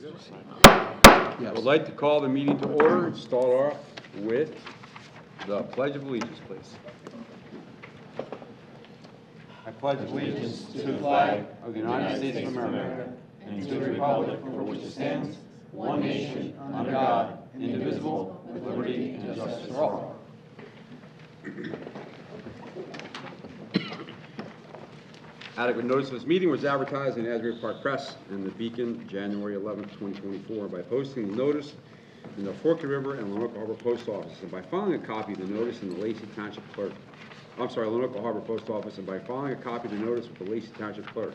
I would like to call the meeting to order and start off with the Pledge of Allegiance, please. I pledge allegiance to the flag of the United States of America and to the republic for which it stands, one nation, under God, indivisible, with liberty and justice for all. Adequate notice of this meeting was advertised in the Asbury Park Press and the Beacon January 11, 2024 by posting the notice in the Forked River and Lenoka Harbor Post Office and by filing a copy of the notice in the Lacey Township Clerk. Lenoka Harbor Post Office and by filing a copy of the notice with the Lacey Township Clerk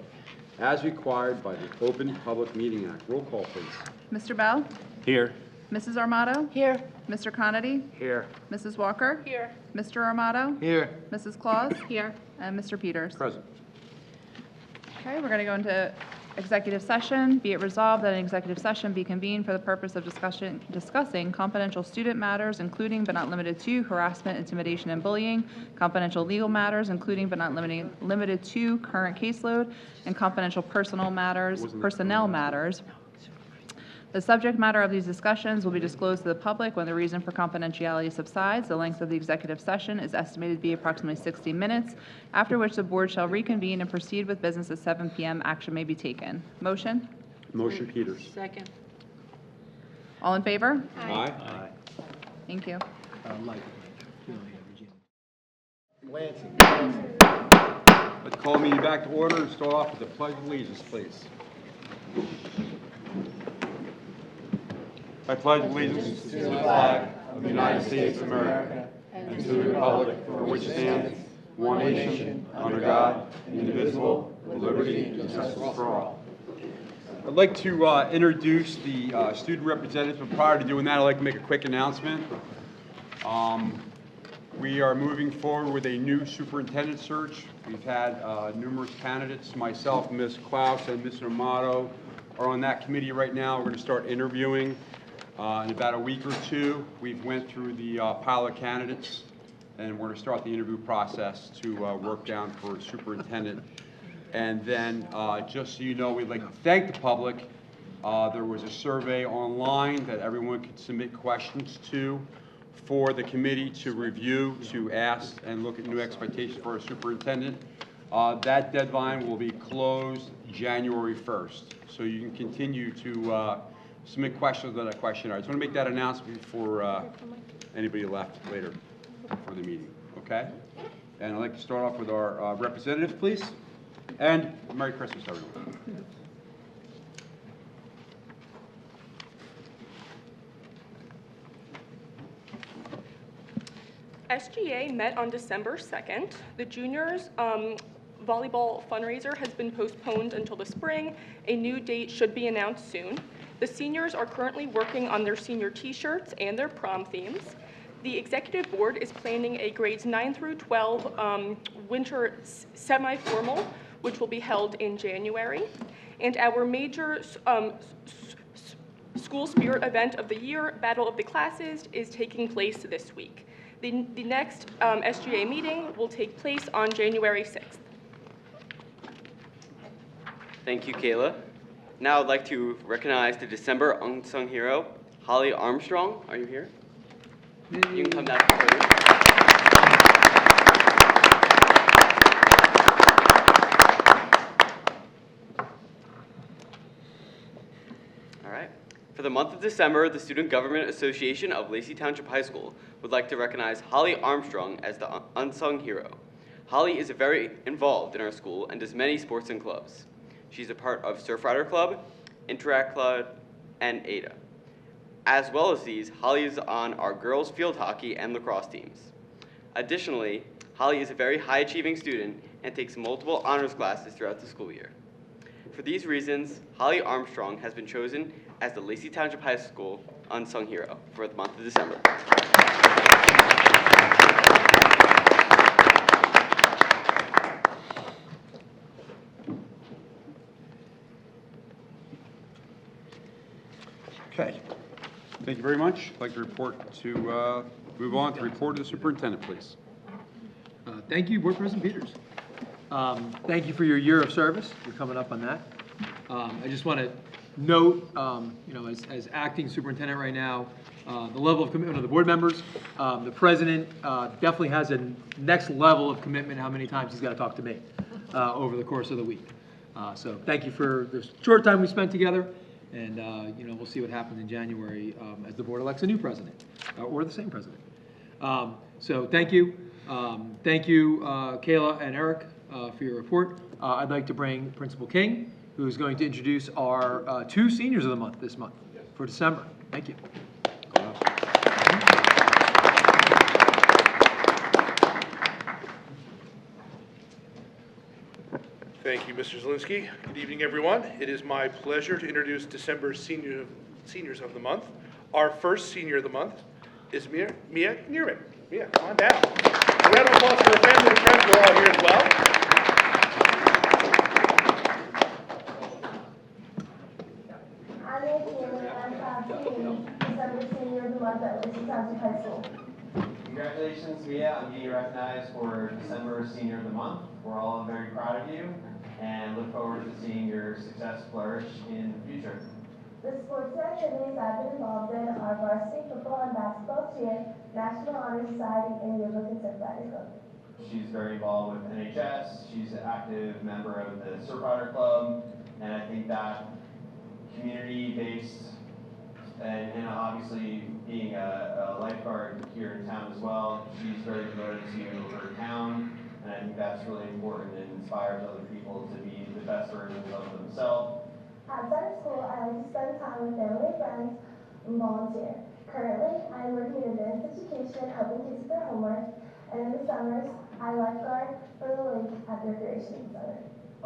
as required by the Open Public Meeting Act. Roll call, please. Mr. Bell? Here. Mrs. Armato? Here. Mr. Conity? Here. Mrs. Walker? Here. Mr. Armato? Here. Mrs. Claus? Here. And Mr. Peters. Present. Okay, we're going to go into executive session. Be it resolved that an executive session be convened for the purpose of discussing confidential student matters, including but not limited to harassment, intimidation, and bullying, confidential legal matters, including but not limited to current caseload, and confidential personnel matters. The subject matter of these discussions will be disclosed to the public when the reason for confidentiality subsides. The length of the executive session is estimated to be approximately 60 minutes, after which the board shall reconvene and proceed with business at 7 p.m. Action may be taken. Motion? Motion, Peters. Second. All in favor? Aye. Thank you. Let's call the meeting back to order and start off with the Pledge of Allegiance, please. I pledge allegiance to the flag of the United States of America and to the republic for which it stands, one nation, under God, indivisible, with liberty and justice for all. I'd like to introduce the student representatives, but prior to doing that, I'd like to make a quick announcement. We are moving forward with a new superintendent search. We've had numerous candidates. Myself, Ms. Klaus, and Mr. Amato are on that committee right now. We're going to start interviewing. In about a week or two, we've went through the pilot candidates, and we're going to start the interview process to work down for superintendent. And then, just so you know, we'd like to thank the public. There was a survey online that everyone could submit questions to for the committee to review, to ask, and look at new expectations for a superintendent. That deadline will be closed January 1st, so you can continue to submit questions on that questionnaire. I just want to make that announcement before anybody left later for the meeting, okay? And I'd like to start off with our representatives, please. And Merry Christmas, everyone. SGA met on December 2nd. The juniors' volleyball fundraiser has been postponed until the spring. A new date should be announced soon. The seniors are currently working on their senior t-shirts and their prom themes. The executive board is planning a grades 9 through 12 winter semi-formal, which will be held in January. And our major school spirit event of the year, Battle of the Classes, is taking place this week. The next SGA meeting will take place on January 6th. Thank you, Kayla. Now I'd like to recognize the December unsung hero, Holly Armstrong. Are you here? You can come down to the podium. All right. For the month of December, the Student Government Association of Lacey Township High School would like to recognize Holly Armstrong as the unsung hero. Holly is very involved in our school and does many sports and clubs. She's a part of Surf Rider Club, Interact Club, and ADA. As well as these, Holly is on our girls field hockey and lacrosse teams. Additionally, Holly is a very high-achieving student and takes multiple honors classes throughout the school year. For these reasons, Holly Armstrong has been chosen as the Lacey Township High School Unsung Hero for the month of December. Okay. Thank you very much. I'd like to move on to report to the superintendent, please. Thank you, Board President Peters. Thank you for your year of service. You're coming up on that. I just want to note, as acting superintendent right now, the level of commitment of the board members. The president definitely has a next level of commitment, how many times he's got to talk to me over the course of the week. So thank you for the short time we spent together, and we'll see what happens in January as the board elects a new president, or the same president. So thank you. Thank you, Kayla and Eric, for your report. I'd like to bring Principal King, who's going to introduce our 2 seniors of the month this month for December. Thank you. Thank you, Mr. Zielinski. Good evening, everyone. It is my pleasure to introduce December's seniors of the month. Our first senior of the month is Mia Nierman. Mia, come on down. A round of applause for her family and friends. We're all here as well. I'm Mia Nierman. I'm proud to be December senior of the month at Lacey Township High School. Congratulations, Mia, on getting recognized for December Senior of the Month. We're all very proud of you and look forward to seeing your success flourish in the future. The sports activities I've been involved in are varsity football and basketball cheer, National Honor Society, and Yearbook and Surf Riders Club. She's very involved with NHS. She's an active member of the Surf Rider Club, and I think that community-based and obviously being a lifeguard here in town as well, she's very devoted to her town, and I think that's really important and inspires other people to be the best versions of themselves. Outside of school, I like to spend time with family and friends and volunteer. Currently, I am working in advanced education, helping kids with their homework, and in the summers, I lifeguard for the lake at the recreation center.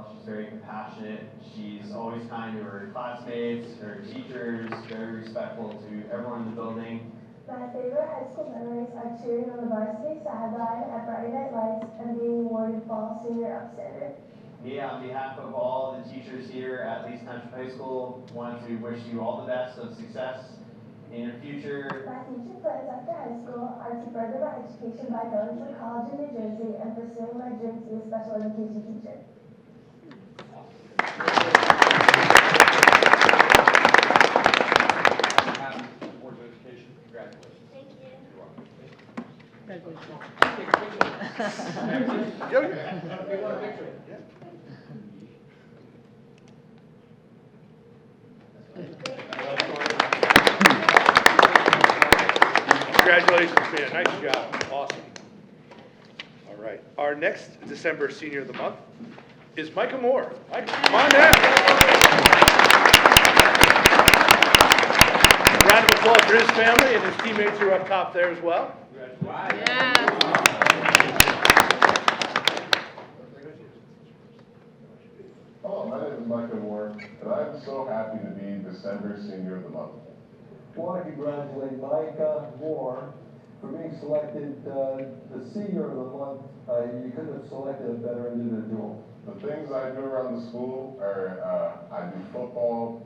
She's very compassionate. She's always kind to her classmates, her teachers, very respectful to everyone in the building. My favorite high school memories are cheering on the varsity sideline at Friday Night Lights and being awarded Fall Senior Upstander. Mia, on behalf of all the teachers here at Lacey Township High School, wanted to wish you all the best of success in your future. My future plans after high school are to further my education by going to college in New Jersey and pursuing my dream to be a special education teacher. Board of Education, congratulations. Thank you. Congratulations, man. Nice job. Awesome. All right. Our next December Senior of the Month is Micah Moore. Mike, come on down. A round of applause for his family and his teammates who are up top there as well. Hello, my name is Micah Moore, and I'm so happy to be December Senior of the Month. I want to congratulate Micah Moore for being selected the Senior of the Month. You couldn't have selected a better individual. The things I do around the school are I do football,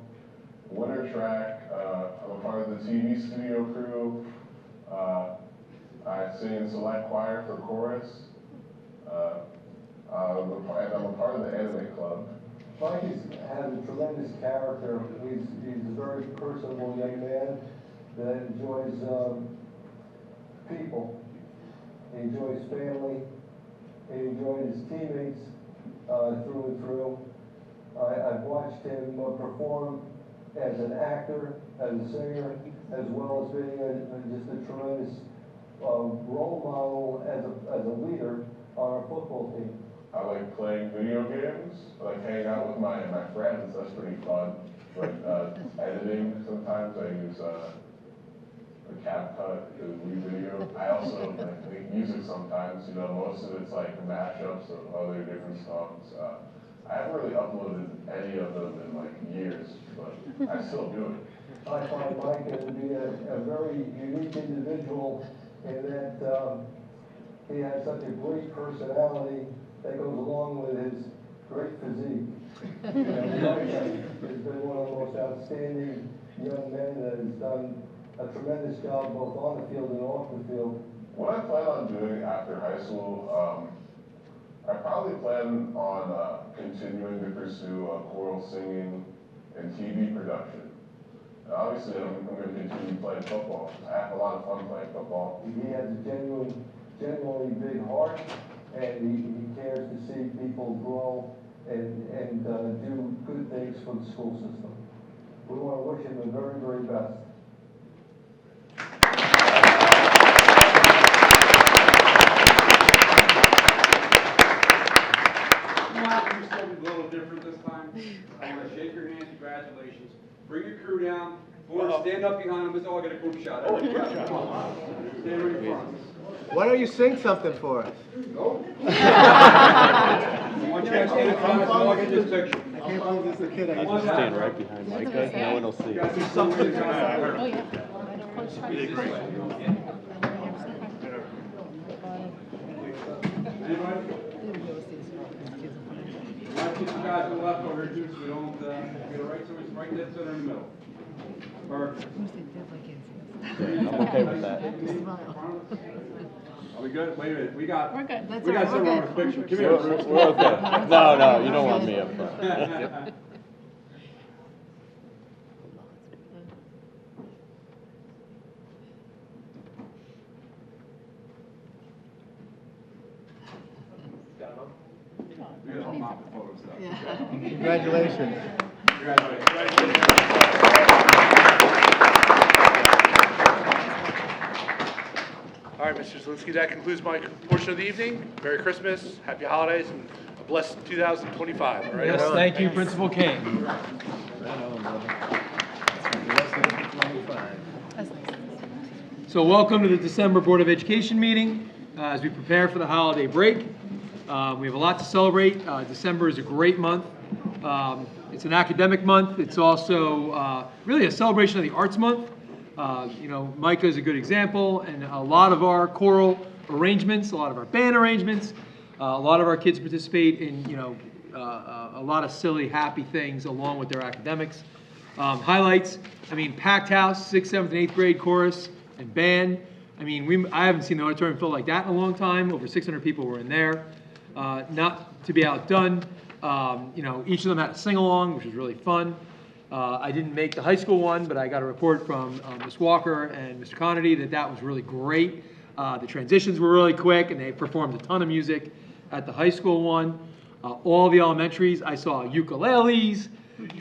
winter track, I'm a part of the TV studio crew, I sing in select choir for chorus, and I'm a part of the anime club. Mike has a tremendous character. He's a very personable young man that enjoys people. He enjoys family. He enjoys his teammates through and through. I've watched him perform as an actor, as a singer, as well as being just a tremendous role model as a leader on our football team. I like playing video games, I like hanging out with my friends, that's pretty fun. But editing, sometimes I use CapCut to lead video. I also make music sometimes, most of it's like mashups of other different songs. I haven't really uploaded any of them in like years, but I still do it. I find Mike to be a very unique individual in that he has such a great personality that goes along with his great physique. Mike has been one of the most outstanding young men that has done a tremendous job both on the field and off the field. What I plan on doing after high school, I probably plan on continuing to pursue choral singing and TV production. Obviously, I'm going to continue playing football. I have a lot of fun playing football. He has a genuinely big heart, and he cares to see people grow and do good things for the school system. We want to wish him the very, very best. You're still a little different this time. I want to shake your hand, congratulations. Bring your crew down, or stand up behind them, let's all get a group shot. Come on, stand right in front. Why don't you sing something for us? Nope. I want you to stand in front, let's all get this picture. I can't believe this is a kid. I Just stand right behind Micah. No one will see Got some something. Anybody? Let's get the guys on the left over here too, so we don't, get it right, so it's right dead center in the middle. Perfect. I'm okay with that. Are we good? Wait a minute, we got good. That's we got all right, someone we're on the picture. Come here. We're okay. No, you don't want me up front. Yep. We got all mock photos though. Congratulations. All right, Mr. Zelinski, that concludes my portion of the evening. Merry Christmas, Happy Holidays, and a blessed 2025. All right? Yes, thank you, Principal King. So welcome to the December Board of Education meeting as we prepare for the holiday break. We have a lot to celebrate. December is a great month. It's an academic month. It's also really a celebration of the arts month. Micah is a good example, and a lot of our choral arrangements, a lot of our band arrangements, a lot of our kids participate in, a lot of silly, happy things along with their academics. Highlights, packed house, 6th, 7th, and 8th grade chorus and band. I haven't seen the auditorium fill like that in a long time. Over 600 people were in there. Not to be outdone, each of them had a sing-along, which was really fun. I didn't make the high school one, but I got a report from Ms. Walker and Mr. Conity that was really great. The transitions were really quick, and they performed a ton of music at the high school one. All the elementaries, I saw ukuleles.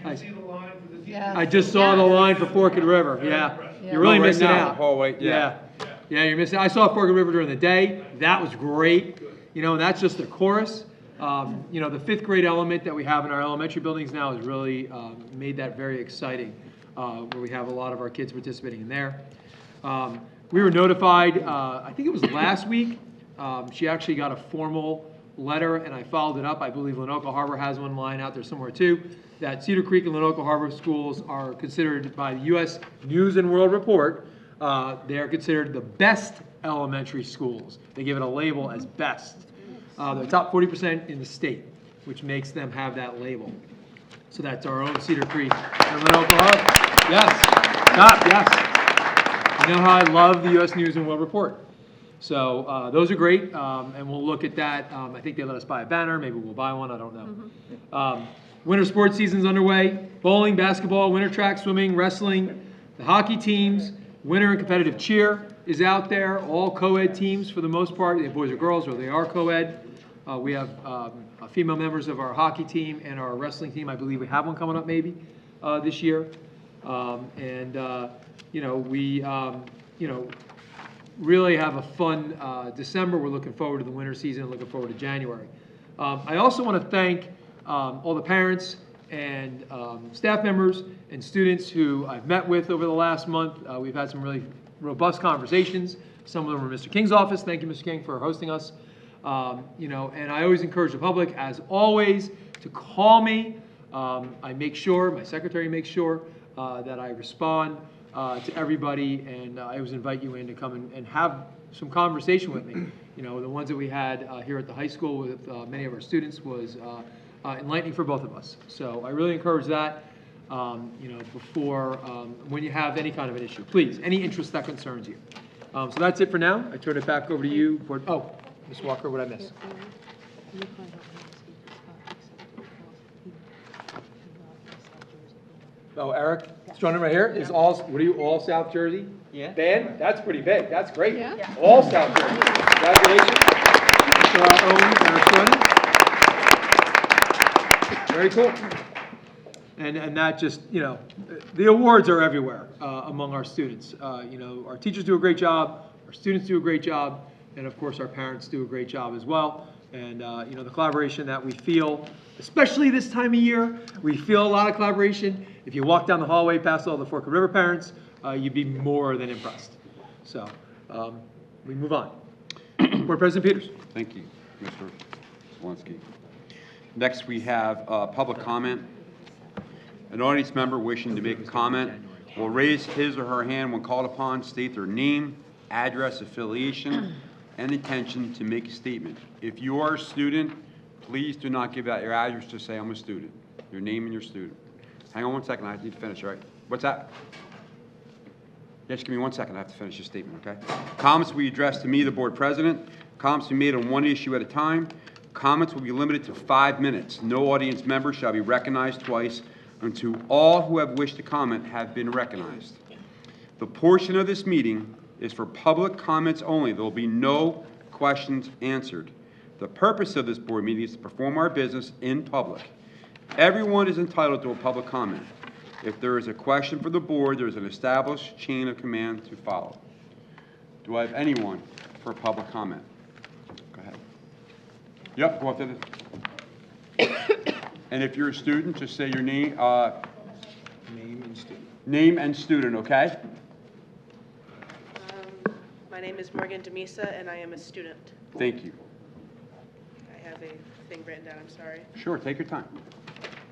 I just saw the line for Forked River. Yeah, you're really missing out. Hallway. Yeah, you're missing. I saw Forked River during the day. That was great. And that's just the chorus. The 5th grade element that we have in our elementary buildings now has really made that very exciting, where we have a lot of our kids participating in there. We were notified, I think it was last week, she actually got a formal letter, and I followed it up. I believe Lenoka Harbor has one line out there somewhere too, that Cedar Creek and Lenoka Harbor schools are considered by the U.S. News and World Report, they're considered the best elementary schools. They give it a label as best. They're top 40% in the state, which makes them have that label. So that's our own Cedar Creek and Lenoka Harbor. Yes, top, yes. You know how I love the U.S. News and World Report. So those are great, and we'll look at that. I think they let us buy a banner. Maybe we'll buy one. I don't know. Winter sports season's underway. Bowling, basketball, winter track, swimming, wrestling, the hockey teams, winter and competitive cheer is out there. All co-ed teams for the most part. They have boys or girls, or they are co-ed. We have female members of our hockey team and our wrestling team. I believe we have one coming up maybe this year. We really have a fun December. We're looking forward to the winter season and looking forward to January. I also want to thank all the parents and staff members and students who I've met with over the last month. We've had some really robust conversations. Some of them were Mr. King's office. Thank you, Mr. King, for hosting us. And I always encourage the public, as always, to call me. I make sure, my secretary makes sure that I respond to everybody, and I always invite you in to come and have some conversation with me. The ones that we had here at the high school with many of our students was enlightening for both of us. So I really encourage that, before, when you have any kind of an issue. Please, any interest that concerns you. So that's it for now. I turn it back over to you. Ms. Walker, what did I miss? Oh, Eric, it's joining right here, is all, what are you, all South Jersey? Yeah. Band? That's pretty big, that's great. Yeah. All South Jersey. Congratulations. To our own Eric Jordan. Very cool. And that just, you know, the awards are everywhere among our students. You know, our teachers do a great job, our students do a great job, and of course, our parents do a great job as well. And, you know, the collaboration that we feel, especially this time of year, we feel a lot of collaboration. If you walk down the hallway past all the Forked River parents, you'd be more than impressed. So, we move on. Board President Peters. Thank you, Mr. Zelinski. Next, we have public comment. An audience member wishing to make a comment will raise his or her hand when called upon, state their name, address, affiliation, and intention to make a statement. If you are a student, please do not give out your address to say I'm a student, your name and your student. Hang on one second, I need to finish, all right? What's that? Yes, give me 1 second, I have to finish your statement, okay? Comments will be addressed to me, the board president. Comments will be made on one issue at a time. Comments will be limited to 5 minutes. No audience member shall be recognized twice until all who have wished to comment have been recognized. The portion of this meeting is for public comments only. There will be no questions answered. The purpose of this board meeting is to perform our business in public. Everyone is entitled to a public comment. If there is a question for the board, there is an established chain of command to follow. Do I have anyone for a public comment? Go ahead. Yep, go up to the... And if you're a student, just say your name, Name and student. name and student, okay? My name is Morgan Demisa, and I am a student. Thank you. I have a thing written down, I'm sorry. Sure, take your time.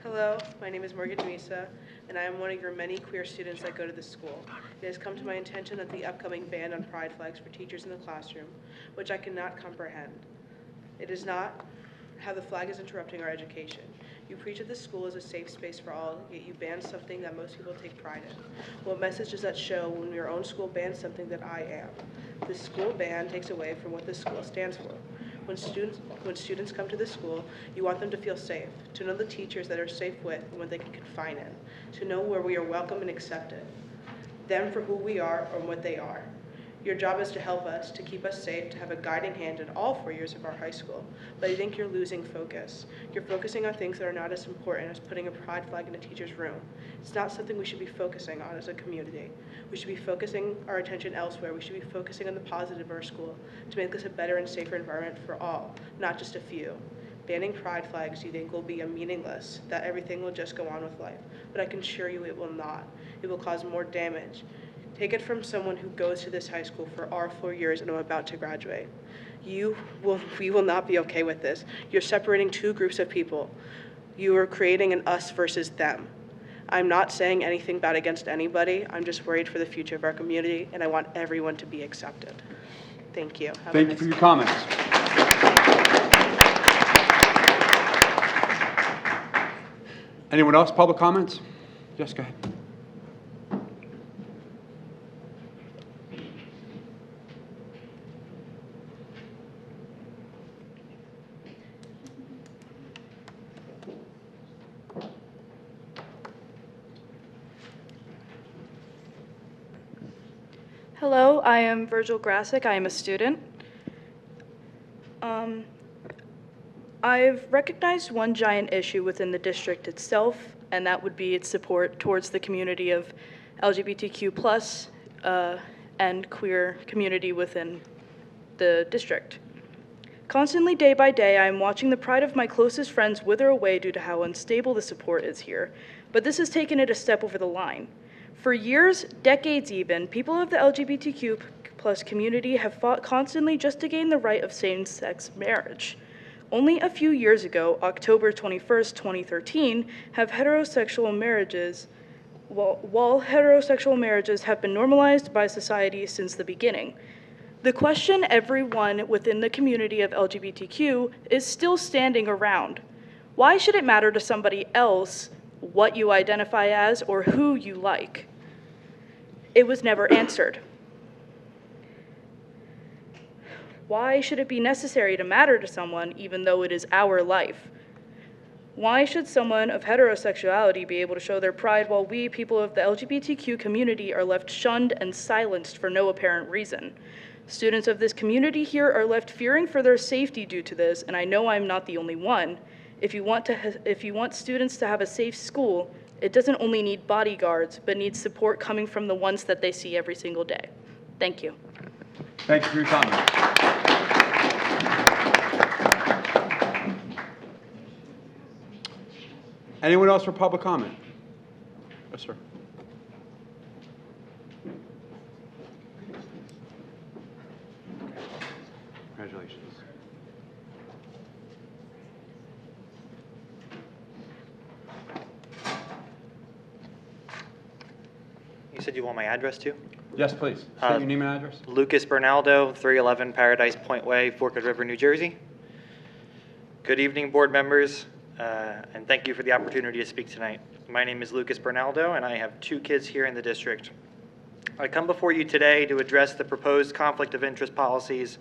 Hello, my name is Morgan Demisa, and I am one of your many queer students that go to this school. It has come to my attention that the upcoming ban on pride flags for teachers in the classroom, which I cannot comprehend. It is not how the flag is interrupting our education. You preach that this school is a safe space for all, yet you ban something that most people take pride in. What message does that show when your own school bans something that I am? This school ban takes away from what this school stands for. When students come to this school, you want them to feel safe, to know the teachers that are safe with and what they can confide in, to know where we are welcome and accepted, them for who we are or what they are. Your job is to help us, to keep us safe, to have a guiding hand in all 4 years of our high school. But I think you're losing focus. You're focusing on things that are not as important as putting a pride flag in a teacher's room. It's not something we should be focusing on as a community. We should be focusing our attention elsewhere. We should be focusing on the positive of our school to make this a better and safer environment for all, not just a few. Banning pride flags you think will be meaningless, that everything will just go on with life. But I can assure you it will not. It will cause more damage. Take it from someone who goes to this high school for our 4 years and I'm about to graduate. We will not be okay with this. You're separating two groups of people. You are creating an us versus them. I'm not saying anything bad against anybody. I'm just worried for the future of our community and I want everyone to be accepted. Thank you. Thank you for your comments. Anyone else, public comments? Yes, go ahead. Hello, I am Virgil Grassick. I am a student. I've recognized one giant issue within the district itself, and that would be its support towards the community of LGBTQ+ and queer community within the district. Constantly, day by day, I am watching the pride of my closest friends wither away due to how unstable the support is here, but this has taken it a step over the line. For years, decades even, people of the LGBTQ+ community have fought constantly just to gain the right of same-sex marriage. Only a few years ago, October 21st, 2013, while heterosexual marriages have been normalized by society since the beginning. The question everyone within the community of LGBTQ is still standing around. Why should it matter to somebody else what you identify as or who you like? It was never answered. Why should it be necessary to matter to someone even though it is our life? Why should someone of heterosexuality be able to show their pride while we, people of the LGBTQ community, are left shunned and silenced for no apparent reason? Students of this community here are left fearing for their safety due to this, and I know I'm not the only one. If you want students to have a safe school, it doesn't only need bodyguards, but needs support coming from the ones that they see every single day. Thank you. Thank you for your comment. Anyone else for public comment? Yes, sir. Congratulations. You said you want my address too? Yes, please. State your name and address. Lucas Bernaldo, 311 Paradise Point Way, Forked River, New Jersey. Good evening, board members, and thank you for the opportunity to speak tonight. My name is Lucas Bernaldo, and I have 2 kids here in the district. I come before you today to address the proposed conflict of interest policies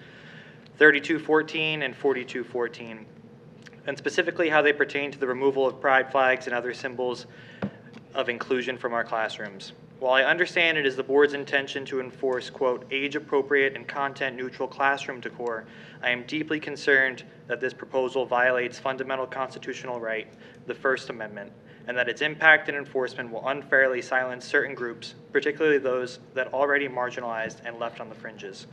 3214 and 4214, and specifically how they pertain to the removal of pride flags and other symbols of inclusion from our classrooms. While I understand it is the board's intention to enforce, quote, age-appropriate and content-neutral classroom decor, I am deeply concerned that this proposal violates fundamental constitutional right, the First Amendment, and that its impact and enforcement will unfairly silence certain groups, particularly those that already marginalized and left on the fringes.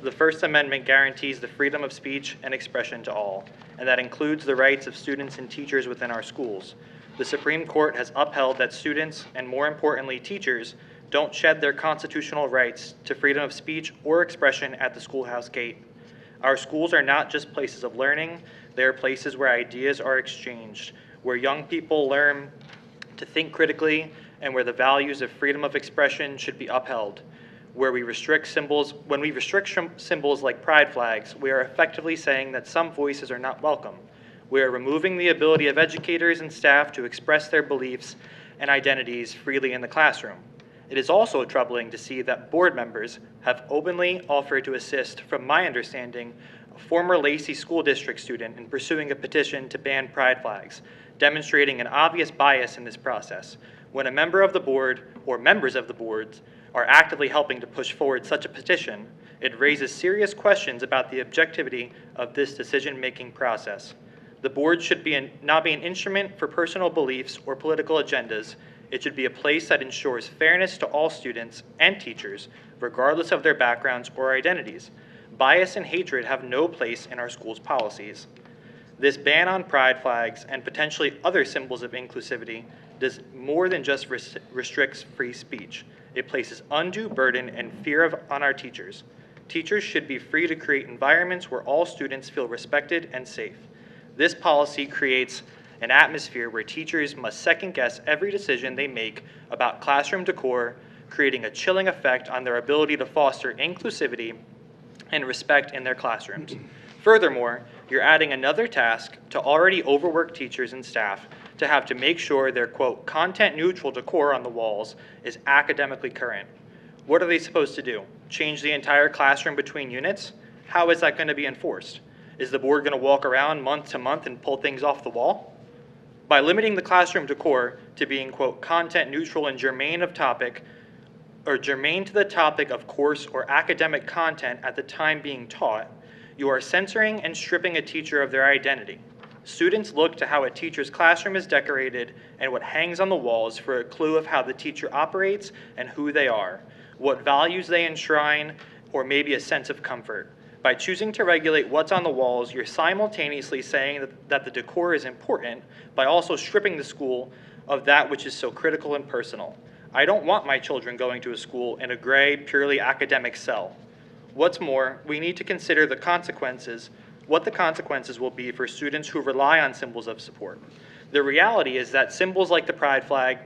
The First Amendment guarantees the freedom of speech and expression to all, and that includes the rights of students and teachers within our schools. The Supreme Court has upheld that students, and more importantly teachers, don't shed their constitutional rights to freedom of speech or expression at the schoolhouse gate. Our schools are not just places of learning, they are places where ideas are exchanged, where young people learn to think critically, and where the values of freedom of expression should be upheld. When we restrict symbols like pride flags, we are effectively saying that some voices are not welcome. We are removing the ability of educators and staff to express their beliefs and identities freely in the classroom. It is also troubling to see that board members have openly offered to assist, from my understanding, a former Lacey School District student in pursuing a petition to ban pride flags, demonstrating an obvious bias in this process. When a member of the board or members of the boards are actively helping to push forward such a petition, it raises serious questions about the objectivity of this decision-making process. The board should not be an instrument for personal beliefs or political agendas. It should be a place that ensures fairness to all students and teachers, regardless of their backgrounds or identities. Bias and hatred have no place in our school's policies. This ban on pride flags and potentially other symbols of inclusivity does more than just restricts free speech. It places undue burden and fear on our teachers. Teachers should be free to create environments where all students feel respected and safe. This policy creates an atmosphere where teachers must second-guess every decision they make about classroom decor, creating a chilling effect on their ability to foster inclusivity and respect in their classrooms. Furthermore, you're adding another task to already overworked teachers and staff to have to make sure their, quote, content-neutral decor on the walls is academically current. What are they supposed to do? Change the entire classroom between units? How is that going to be enforced? Is the board going to walk around month to month and pull things off the wall? By limiting the classroom decor to being, quote, content neutral and germane to the topic of course or academic content at the time being taught, you are censoring and stripping a teacher of their identity. Students look to how a teacher's classroom is decorated and what hangs on the walls for a clue of how the teacher operates and who they are, what values they enshrine, or maybe a sense of comfort. By choosing to regulate what's on the walls, you're simultaneously saying that the decor is important by also stripping the school of that which is so critical and personal. I don't want my children going to a school in a gray, purely academic cell. What's more, we need to consider what the consequences will be for students who rely on symbols of support. The reality is that symbols like the pride flag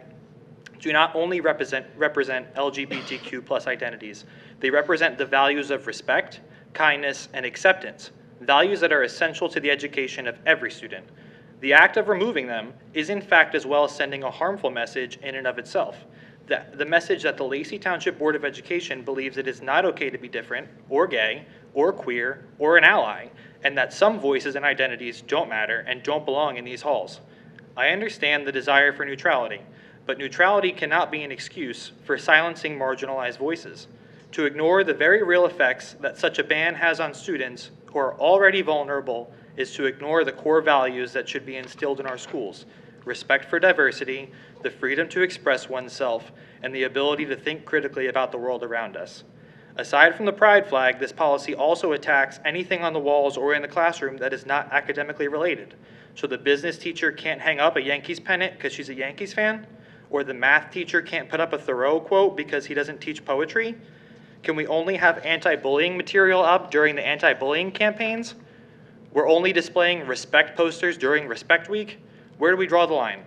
do not only represent LGBTQ+ identities, they represent the values of respect, kindness, and acceptance, values that are essential to the education of every student. The act of removing them is in fact as well sending a harmful message in and of itself. The message that the Lacey Township Board of Education believes it is not okay to be different, or gay, or queer, or an ally, and that some voices and identities don't matter and don't belong in these halls. I understand the desire for neutrality, but neutrality cannot be an excuse for silencing marginalized voices. To ignore the very real effects that such a ban has on students who are already vulnerable is to ignore the core values that should be instilled in our schools: respect for diversity, the freedom to express oneself, and the ability to think critically about the world around us. Aside from the pride flag, this policy also attacks anything on the walls or in the classroom that is not academically related. So the business teacher can't hang up a Yankees pennant because she's a Yankees fan? Or the math teacher can't put up a Thoreau quote because he doesn't teach poetry? Can we only have anti-bullying material up during the anti-bullying campaigns? We're only displaying respect posters during Respect Week? Where do we draw the line?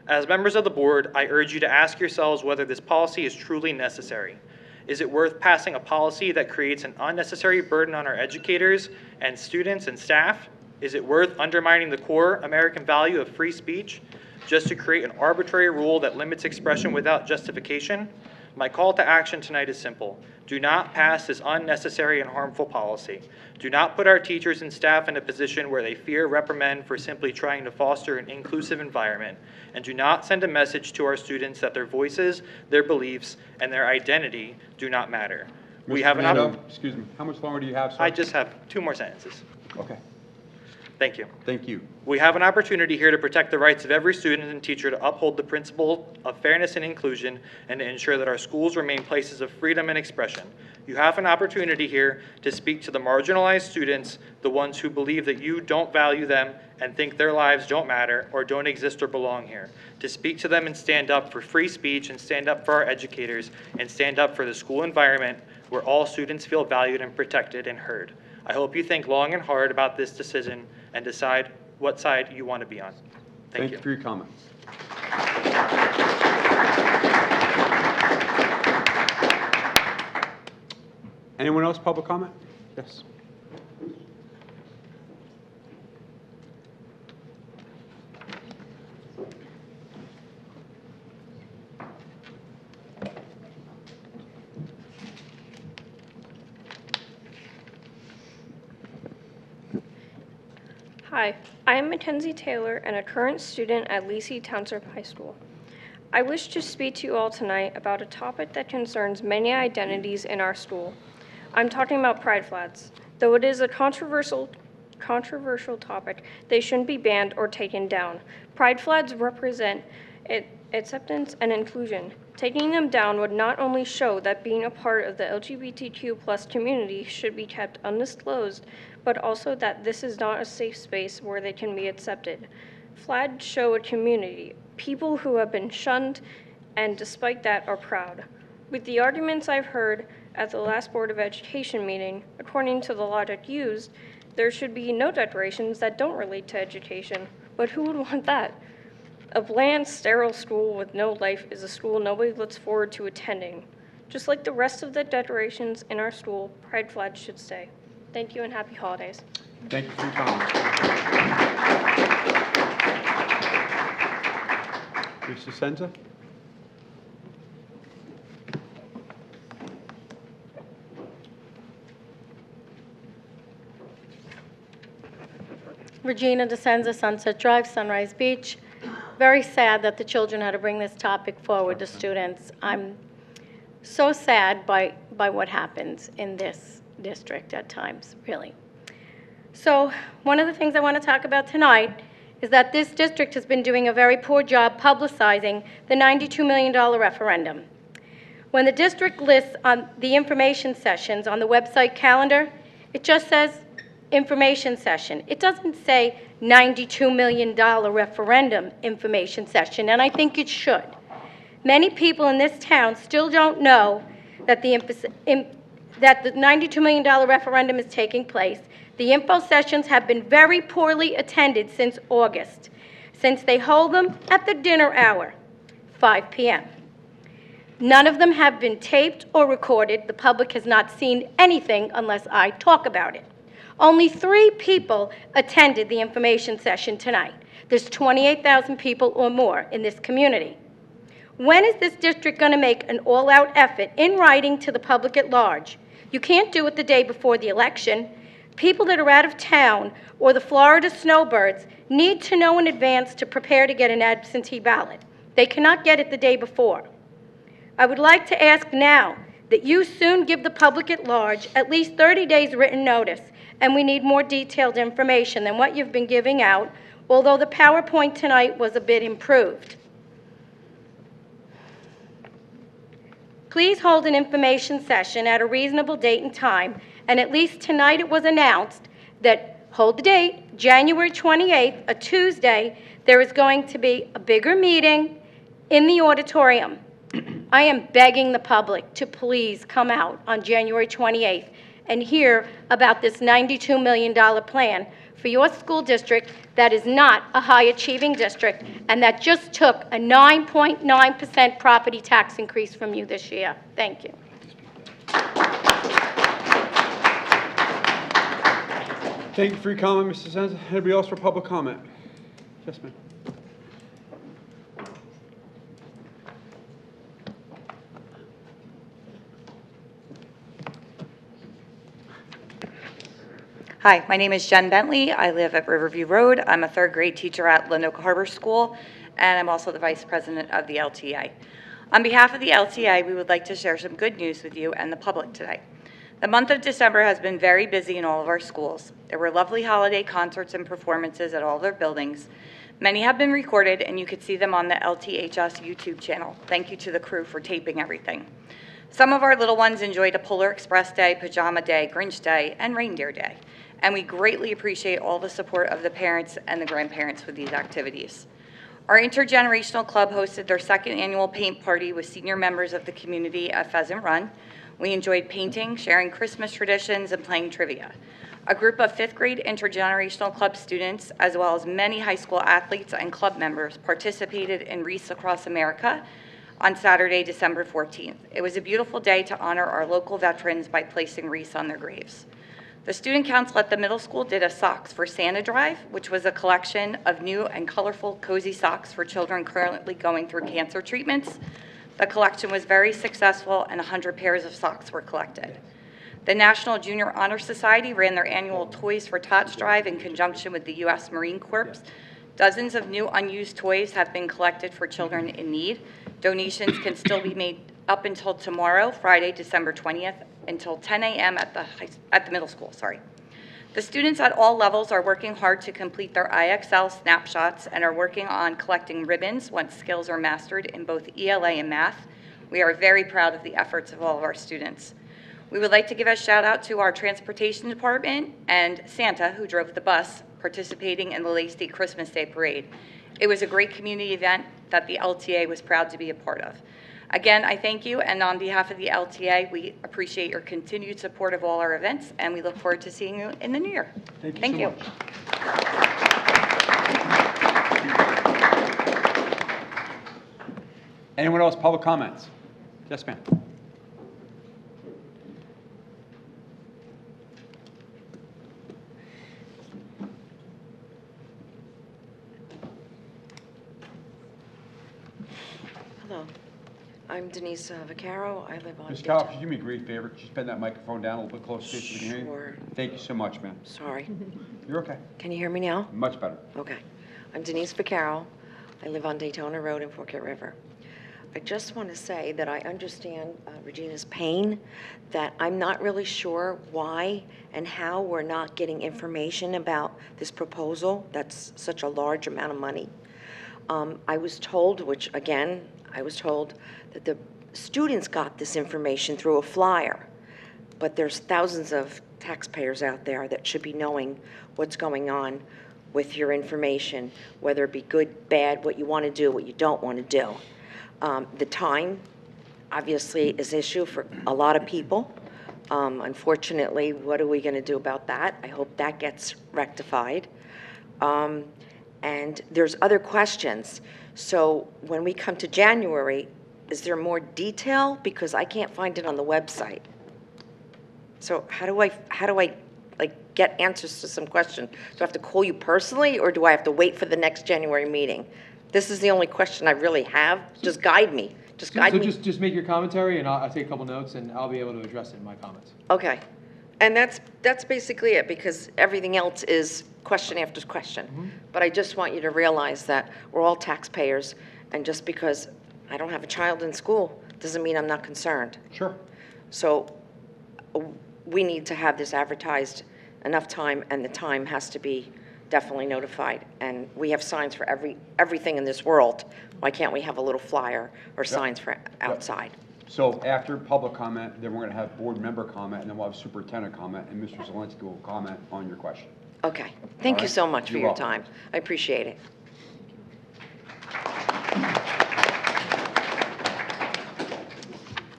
As members of the board, I urge you to ask yourselves whether this policy is truly necessary. Is it worth passing a policy that creates an unnecessary burden on our educators and students and staff? Is it worth undermining the core American value of free speech just to create an arbitrary rule that limits expression without justification? My call to action tonight is simple. Do not pass this unnecessary and harmful policy. Do not put our teachers and staff in a position where they fear reprimand for simply trying to foster an inclusive environment. And do not send a message to our students that their voices, their beliefs, and their identity do not matter. We have Excuse me, how much longer do you have, sir? I just have 2 more sentences. Okay, Thank you. thank you. We have an opportunity here to protect the rights of every student and teacher, to uphold the principle of fairness and inclusion, and to ensure that our schools remain places of freedom and expression. You have an opportunity here to speak to the marginalized students, the ones who believe that you don't value them and think their lives don't matter or don't exist or belong here. To speak to them and stand up for free speech and stand up for our educators and stand up for the school environment where all students feel valued and protected and heard. I hope you think long and hard about this decision and decide what side you want to be on. Thank you. For your comments. Anyone else, public comment? Yes. Hi, I am Mackenzie Taylor and a current student at Lacey Township High School. I wish to speak to you all tonight about a topic that concerns many identities in our school. I'm talking about pride flags. Though it is a controversial topic, they shouldn't be banned or taken down. Pride flags represent acceptance and inclusion. Taking them down would not only show that being a part of the LGBTQ+ community should be kept undisclosed, but also that this is not a safe space where they can be accepted. Flags show a community, people who have been shunned, and despite that are proud. With the arguments I've heard at the last Board of Education meeting, according to the logic used, there should be no declarations that don't relate to education. But who would want that? A bland, sterile school with no life is a school nobody looks forward to attending. Just like the rest of the decorations in our school, pride flags should stay. Thank you and happy holidays. Thank you for your comments. Mr. Senza? Regina DeSenza, Sunset Drive, Sunrise Beach. Very sad that the children had to bring this topic forward, the students. I'm so sad by what happens in this district at times, really. So one of the things I want to talk about tonight is that this district has been doing a very poor job publicizing the $92 million referendum. When the district lists on the information sessions on the website calendar, it just says information session. It doesn't say $92 million referendum information session, and I think it should. Many people in this town still don't know that the $92 million referendum is taking place. The info sessions have been very poorly attended since August, since they hold them at the dinner hour, 5 p.m. None of them have been taped or recorded. The public has not seen anything unless I talk about it. Only 3 people attended the information session tonight. There's 28,000 people or more in this community. When is this district going to make an all-out effort in writing to the public at large You can't do it the day before the election. People that are out of town or the Florida snowbirds need to know in advance to prepare to get an absentee ballot. They cannot get it the day before. I would like to ask now that you soon give the public at large at least 30 days written notice, and we need more detailed information than what you've been giving out, although the PowerPoint tonight was a bit improved. Please hold an information session at a reasonable date and time, and at least tonight it was announced that, hold the date, January 28th, a Tuesday, there is going to be a bigger meeting in the auditorium. I am begging the public to please come out on January 28th and hear about this $92 million plan for your school district that is not a high-achieving district and that just took a 9.9% property tax increase from you this year. Thank you. Thank you for your comment, Mr. Senza. Anybody else for public comment? Yes, ma'am. Hi, my name is Jen Bentley. I live at Riverview Road. I'm a third grade teacher at Lenoka Harbor School, and I'm also the vice president of the LTA. On behalf of the LTA, we would like to share some good news with you and the public today. The month of December has been very busy in all of our schools. There were lovely holiday concerts and performances at all their buildings. Many have been recorded, and you could see them on the LTHS YouTube channel. Thank you to the crew for taping everything. Some of our little ones enjoyed a Polar Express Day, Pajama Day, Grinch Day, and Reindeer Day. And we greatly appreciate all the support of the parents and the grandparents with these activities. Our intergenerational club hosted their second annual paint party with senior members of the community at Pheasant Run. We enjoyed painting, sharing Christmas traditions, and playing trivia. A group of 5th grade intergenerational club students, as well as many high school athletes and club members, participated in Wreaths Across America on Saturday, December 14th. It was a beautiful day to honor our local veterans by placing wreaths on their graves. The Student Council at the middle school did a Socks for Santa drive, which was a collection of new and colorful cozy socks for children currently going through cancer treatments. The collection was very successful, and 100 pairs of socks were collected. The National Junior Honor Society ran their annual Toys for Tots drive in conjunction with the U.S. Marine Corps. Dozens of new unused toys have been collected for children in need. Donations can still be made up until tomorrow, Friday, December 20th, until 10 a.m. at the middle school. The students at all levels are working hard to complete their IXL snapshots and are working on collecting ribbons once skills are mastered in both ELA and math. We are very proud of the efforts of all of our students. We would like to give a shout out to our transportation department and Santa, who drove the bus, participating in the Lacey Christmas Day Parade. It was a great community event that the LTA was proud to be a part of. Again, I thank you, and on behalf of the LTA, we appreciate your continued support of all our events, and we look forward to seeing you in the new year. Thank you. Anyone else, public comments? Yes, ma'am. Hello, I'm Denise Vaccaro. I live on. Ms. Cowell, could you do me a great favor? Could you bend that microphone down a little bit closer so we can hear you? Sure. Thank you so much, ma'am. Sorry. You're okay. Can you hear me now? Much better. Okay. I'm Denise Vaccaro. I live on Daytona Road in Forked River. I just want to say that I understand Regina's pain, that I'm not really sure why and how we're not getting information about this proposal. That's such a large amount of money. I was told, which again, I was told that the students got this information through a flyer, but there's thousands of taxpayers out there that should be knowing what's going on with your information, whether it be good, bad, what you want to do, what you don't want to do. The time, obviously, is an issue for a lot of people. Unfortunately, what are we going to do about that? I hope that gets rectified. And there's other questions. So when we come to January, is there more detail? Because I can't find it on the website. So how do I like get answers to some questions? Do I have to call you personally, or do I have to wait for the next January meeting? This is the only question I really have. Just guide me. Just guide So me. just make your commentary, and I'll take a couple notes, and I'll be able to address it in my comments. Okay. And that's basically it, because everything else is question after question. But I just want you to realize that we're all taxpayers, and just because I don't have a child in school doesn't mean I'm not concerned. Sure. So we need to have this advertised enough time, and the time has to be definitely notified. And we have signs for everything in this world. Why can't we have a little flyer or signs for outside? So after public comment, then we're going to have board member comment, and then we'll have superintendent comment, and Mr. Zelinski will comment on your question. Okay. Thank All you right. so much for You're your welcome. time. I appreciate it.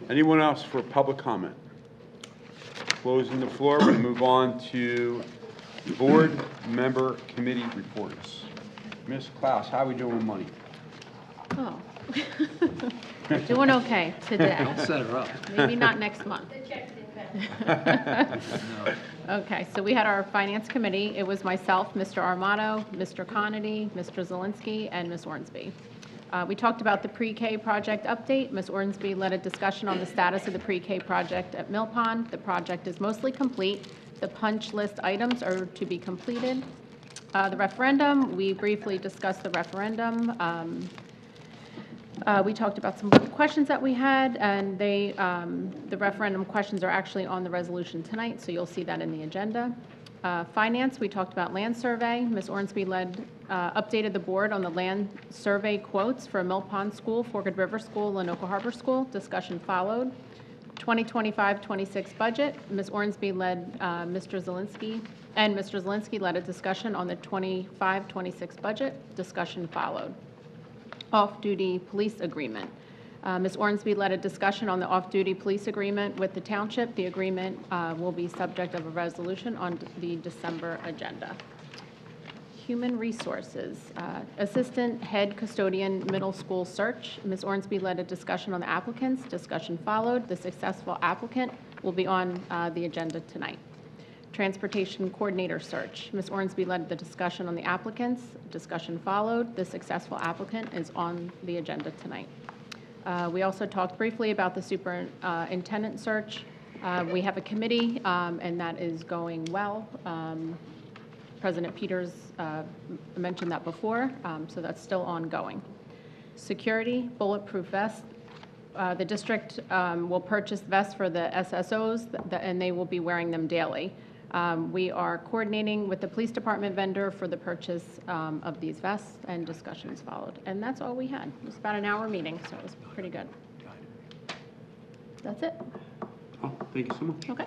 Anyone else for public comment? Closing the floor, we're going to move on to board member committee reports. Ms. Klaus, how are we doing with money? Oh. Doing okay today. Don't set her up. Maybe not next month. Okay, so we had our finance committee. It was myself, Mr. Armato, Mr. Conity, Mr. Zelinski, and Ms. Ornsby. We talked about the pre-K project update. Ms. Ornsby led a discussion on the status of the pre-K project at Mill Pond. The project is mostly complete. The punch list items are to be completed. The referendum, we briefly discussed the referendum. We talked about some questions that we had, and the referendum questions are actually on the resolution tonight, so you'll see that in the agenda. Finance, we talked about land survey. Ms. Ornsby updated the board on the land survey quotes for Mill Pond School, Forked River School, Lenoka Harbor School. Discussion followed. 2025-26 budget, Ms. Ornsby led Mr. Zelinski led a discussion on the 25-26 budget. Discussion followed. Off-duty police agreement. Ms. Ornsby led a discussion on the off-duty police agreement with the township. The agreement will be subject of a resolution on the December agenda. Human resources, assistant head custodian middle school search. Ms. Ornsby led a discussion on the applicants. Discussion followed. The successful applicant will be on the agenda tonight. Transportation coordinator search. Ms. Ornsby led the discussion on the applicants. Discussion followed. The successful applicant is on the agenda tonight. We also talked briefly about the superintendent search. We have a committee, and that is going well. President Peters mentioned that before, so that's still ongoing. Security, bulletproof vests. The district will purchase vests for the SSOs, and they will be wearing them daily. We are coordinating with the police department vendor for the purchase of these vests, and discussions followed. And that's all we had. It was about an hour meeting, so it was pretty good. That's it. Oh, thank you so much. Okay.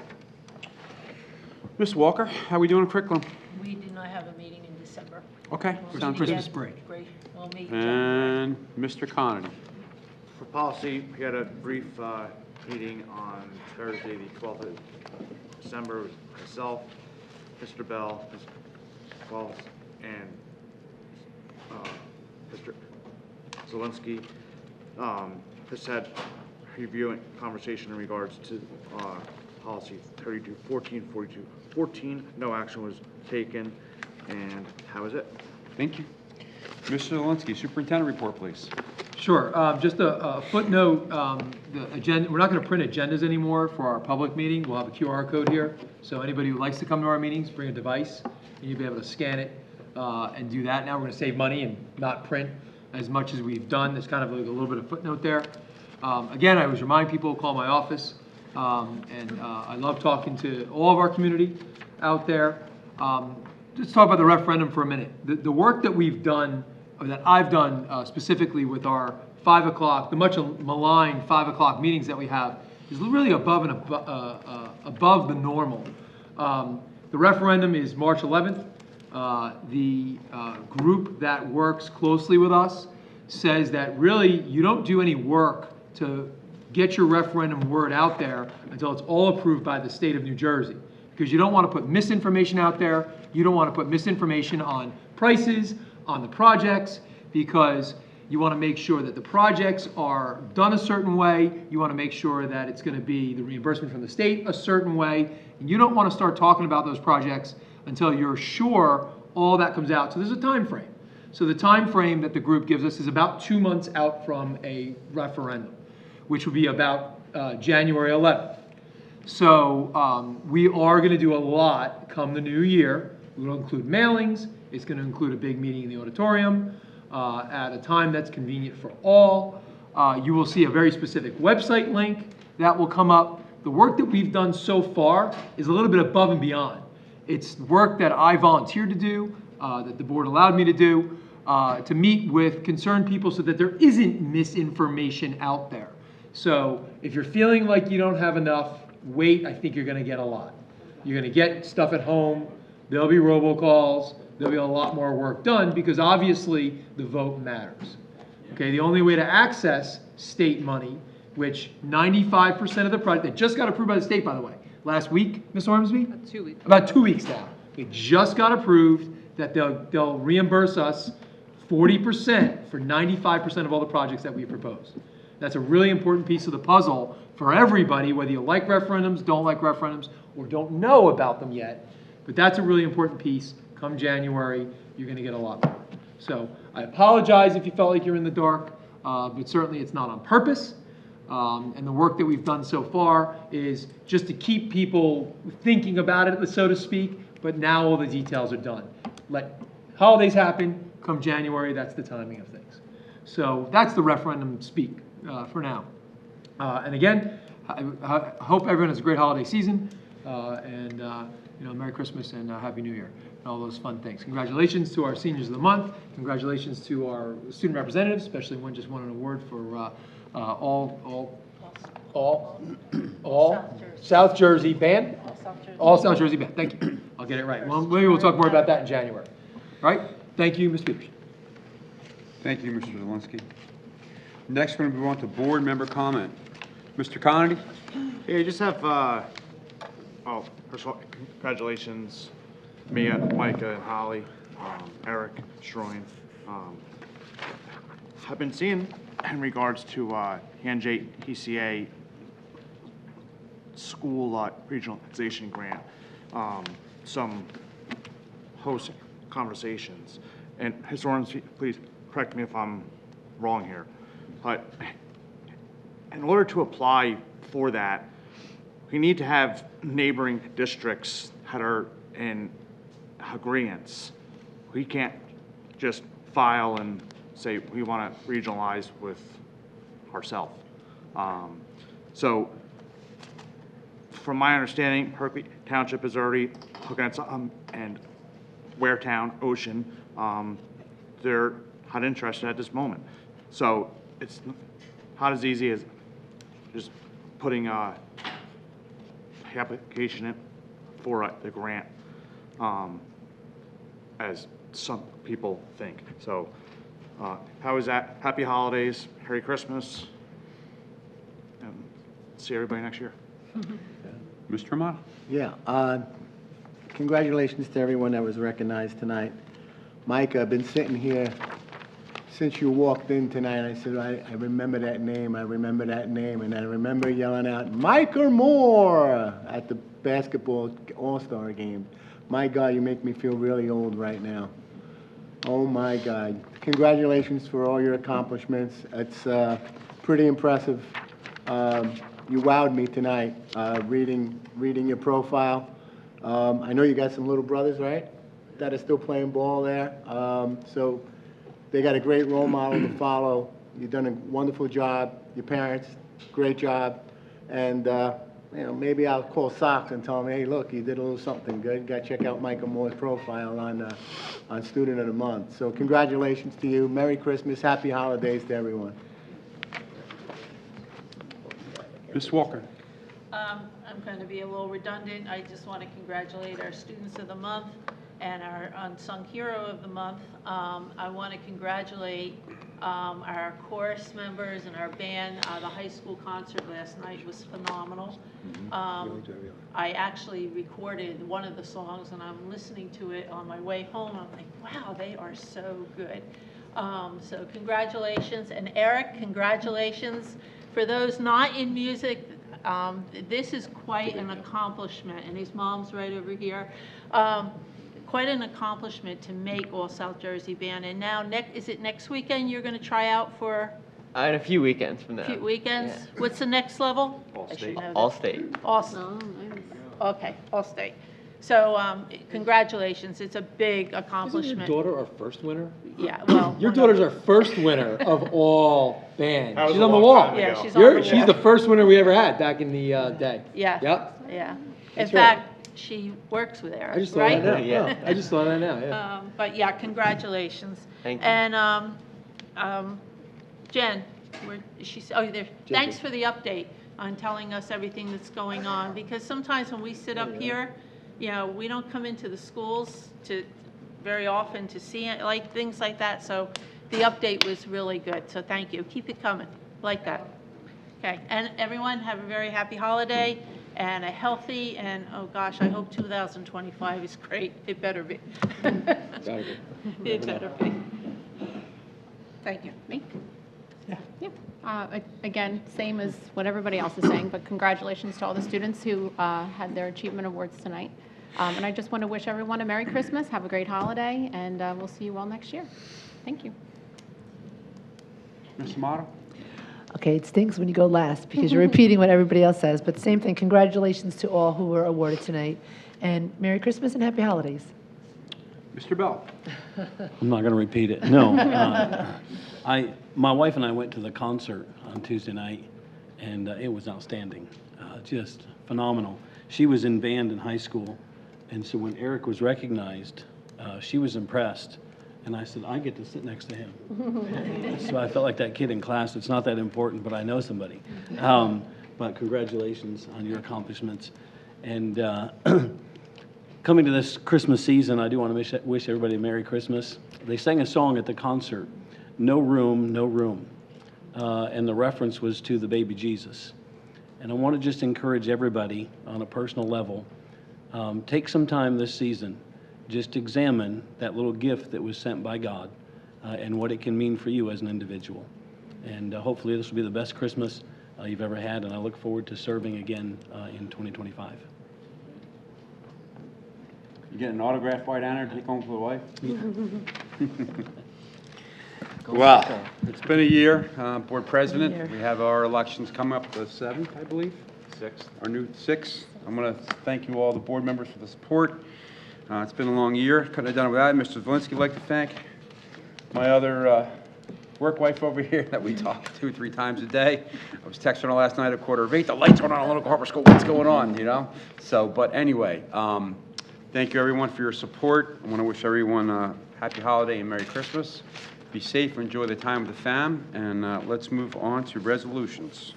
Ms. Walker, how are we doing in curriculum? We did not have a meeting in December. Okay, We'll sounds meet good. again. Great. We'll meet. And Mr. Conity. For policy, we had a brief meeting on Thursday, the 12th of December, with myself, Mr. Bell, Ms. Wells, and Mr. Zelinski. Just had reviewing conversation in regards to policy 3214, 4214. No action was taken, and how is it? Thank you. Mr. Zelinski, superintendent report, please. Sure. Just a footnote, the agenda, we're not going to print agendas anymore for our public meeting. We'll have a QR code here. So anybody who likes to come to our meetings, bring a device, and you'll be able to scan it and do that. Now we're going to save money and not print as much as we've done. There's kind of like a little bit of footnote there. Again, I always remind people to call my office. I love talking to all of our community out there. Let's talk about the referendum for a minute. The work that we've done, or that I've done specifically with our 5 o'clock, the much maligned 5 o'clock meetings that we have, is really above the normal. The referendum is March 11th. The group that works closely with us says that really you don't do any work to get your referendum word out there until it's all approved by the state of New Jersey. Because you don't want to put misinformation out there. You don't want to put misinformation on prices, on the projects, because you want to make sure that the projects are done a certain way. You want to make sure that it's going to be the reimbursement from the state a certain way. And you don't want to start talking about those projects until you're sure all that comes out. So there's a time frame. So the time frame that the group gives us is about 2 months out from a referendum. which will be about January 11th. So we are going to do a lot come the new year. It'll include mailings. It's going to include a big meeting in the auditorium at a time that's convenient for all. You will see a very specific website link that will come up. The work that we've done so far is a little bit above and beyond. It's work that I volunteered to do, that the board allowed me to do, to meet with concerned people so that there isn't misinformation out there. So if you're feeling like you don't have enough, wait, I think you're going to get a lot. You're going to get stuff at home. There'll be robocalls. There'll be a lot more work done because obviously the vote matters. Okay, the only way to access state money, which 95% of the project, that just got approved by the state, by the way, last week, Ms. Ormsby? About 2 weeks. About 2 weeks now. It just got approved that they'll reimburse us 40% for 95% of all the projects that we proposed. That's a really important piece of the puzzle for everybody, whether you like referendums, don't like referendums, or don't know about them yet. But that's a really important piece. Come January, you're going to get a lot more. So I apologize if you felt like you're in the dark, but certainly it's not on purpose. And the work that we've done so far is just to keep people thinking about it, so to speak, but now all the details are done. Let holidays happen, come January, that's the timing of things. So that's the referendum speak for now. And again, I hope everyone has a great holiday season, and Merry Christmas and Happy New Year, and all those fun things. Congratulations to our seniors of the month. Congratulations to our student representatives, especially one just won an award for all South Jersey band? All South Jersey band, thank you. I'll get it right. Well, maybe we'll talk more about that in January. All right, thank you, Ms. Peters. Thank you, Mr. Zelinski. Next, we're going to move on to board member comment. Mr. Conity? Yeah, I just have, first of all, congratulations, Mia, Micah, and Holly, Eric, Stroin. I've been seeing in regards to Hanjay PCA school regionalization grant, some host conversations. And historians, please correct me if I'm wrong here, but in order to apply for that, we need to have neighboring districts that are in agreeance. We can't just file and say we want to regionalize with ourselves. So from my understanding, Berkeley Township is already looking at some, and Waretown, Ocean, they're not interested at this moment. So it's not as easy as just putting a application in for the grant, as some people think. So how is that? Happy holidays, Merry Christmas, and see everybody next year. Mr. Amato? Yeah, congratulations to everyone that was recognized tonight. Mike, I've been sitting here since you walked in tonight. I said, I remember that name, I remember that name, and I remember yelling out, Micah Moore, at the basketball all-star game. My God, you make me feel really old right now. Oh my God. Congratulations for all your accomplishments. It's pretty impressive. You wowed me tonight, reading your profile. I know you got some little brothers, right, that are still playing ball there. So they got a great role model to follow. You've done a wonderful job. Your parents, great job. And maybe I'll call Sox and tell them, hey, look, you did a little something good. Got to check out Micah Moore's profile on Student of the Month. So congratulations to you. Merry Christmas. Happy holidays to everyone. Ms. Walker? I'm going to be a little redundant. I just want to congratulate our Students of the Month and our Unsung Hero of the Month. I want to congratulate our chorus members and our band. The high school concert last night was phenomenal. I actually recorded one of the songs, and I'm listening to it on my way home. I'm like, wow, they are so good. So congratulations. And Eric, congratulations. For those not in music, this is quite an accomplishment, and his mom's right over here. Quite an accomplishment to make All South Jersey Band. And now, is it next weekend you're going to try out for In a few weekends from now. Few weekends? What's the next level? I should know this. All state. Awesome. Okay, all state. So, congratulations, it's a big Isn't accomplishment. your daughter our first winner? Yeah, well. Your daughter's our first winner of all bands. That was She's a on the long wall. time Yeah, ago. she's on the wall. She's the first winner we ever had back in the day. Yeah. Yep. Yeah. In That's right. fact, she works with Eric, I just thought right? that now. Yeah. I just thought that now, yeah. But yeah, congratulations. Thank you. And, Jen, she's, oh, there, thanks for the update on telling us everything that's going on, because sometimes when we sit up here, you know, we don't come into the schools very often to see it, like, things like that, so the update was really good, so thank you. Keep it coming, like that. Okay, and everyone, have a very happy holiday, and a healthy, and, oh gosh, I hope 2025 is great. It better be. Gotta be. It better be. Thank you. Me? Again, same as what everybody else is saying, but congratulations to all the students who had their achievement awards tonight. And I just want to wish everyone a Merry Christmas, have a great holiday, and we'll see you all next year. Thank you. Ms. Amato? Okay, it stinks when you go last because you're repeating what everybody else says, but same thing. Congratulations to all who were awarded tonight, and Merry Christmas and Happy Holidays. Mr. Bell? I'm not going to repeat it. No. My wife and I went to the concert on Tuesday night, and it was outstanding. Just phenomenal. She was in band in high school, and so when Eric was recognized, she was impressed. And I said, I get to sit next to him. So I felt like that kid in class. It's not that important, but I know somebody. But congratulations on your accomplishments. And coming to this Christmas season, I do want to wish everybody a Merry Christmas. They sang a song at the concert, No Room, No Room. And the reference was to the baby Jesus. And I want to just encourage everybody on a personal level, take some time this season, just examine that little gift that was sent by God and what it can mean for you as an individual. And hopefully this will be the best Christmas you've ever had, and I look forward to serving again in 2025. You get an autograph right down there to take home for the wife? Well, it's been a year, Board President. We have our elections coming up the 7th, I believe. 6th. Our new 6th. I'm going to thank you all, the board members, for the support. It's been a long year. Couldn't have done it without Mr. Zielinski. I'd like to thank my other work wife over here that we talk 2-3 times a day. I was texting her last night at 7:45. The lights went on at Lenoka Harbor School. What's going on, you know? So, but anyway, thank you, everyone, for your support. I want to wish everyone a happy holiday and Merry Christmas. Be safe, enjoy the time with the fam, and let's move on to resolutions.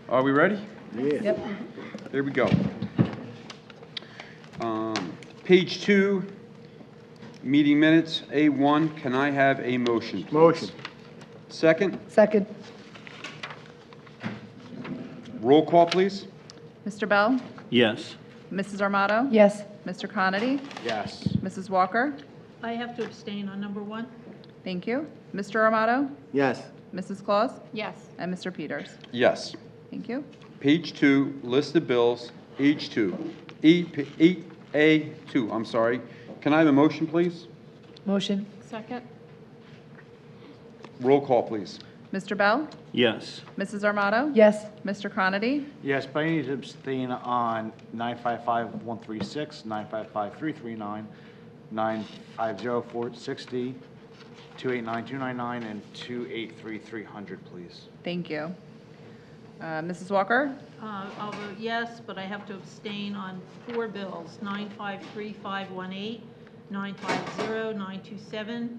Are we ready? Yeah. Yep. There we go. Page 2, meeting minutes, A1. Can I have a motion, please? Motion. Second? Second. Roll call, please. Mr. Bell? Yes. Mrs. Armato? Yes. Mr. Conity? Yes. Mrs. Walker? I have to abstain on number 1. Thank you. Mr. Armato? Yes. Mrs. Claus? Yes. And Mr. Peters? Yes. Thank you. Page 2, list of bills, H2. 8A2, I'm sorry. Can I have a motion, please? Motion. Second. Roll call, please. Mr. Bell? Yes. Mrs. Armato? Yes. Mr. Conity? Yes, but I need to abstain on 955-136, 955-339, 950-460, 289-299, and 283-300, please. Thank you. Mrs. Walker? I'll vote yes, but I have to abstain on 4 bills, 953-518, 950-927,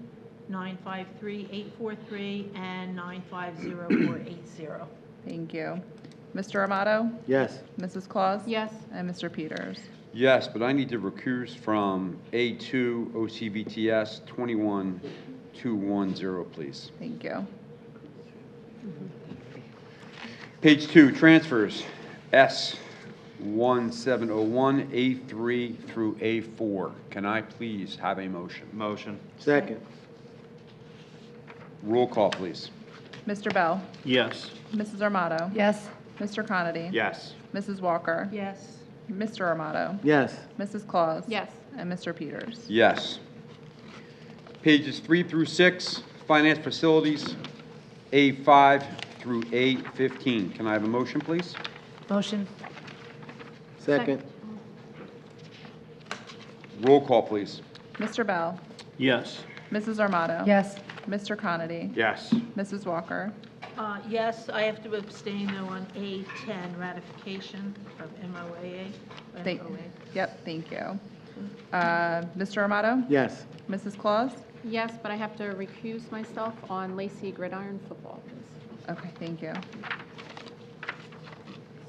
953-843, and 950-480. Thank you. Mr. Armato? Yes. Mrs. Claus? Yes. And Mr. Peters? Yes, but I need to recuse from A2 OCVTS 21210, please. Thank you. Page 2, transfers, S1701, A3 through A4. Can I please have a motion? Motion. Second. Roll call, please. Mr. Bell? Yes. Mrs. Armato? Yes. Mr. Conity? Yes. Mrs. Walker, Yes. Mr. Armato, Yes. Mrs. Claus. Yes. And Mr. Peters. Yes. Pages 3 through 6, Finance Facilities, A5 through A15. Can I have a motion, please? Motion. Second. Roll call, please. Mr. Bell, Yes. Mrs. Armato. Yes. Mr. Conity, Yes. Mrs. Walker, Yes, I have to abstain though on A10, ratification of MOAA. Thank, yep, thank you. Mr. Armato? Yes. Mrs. Claus? Yes, but I have to recuse myself on Lacey Gridiron football, please. Okay, thank you.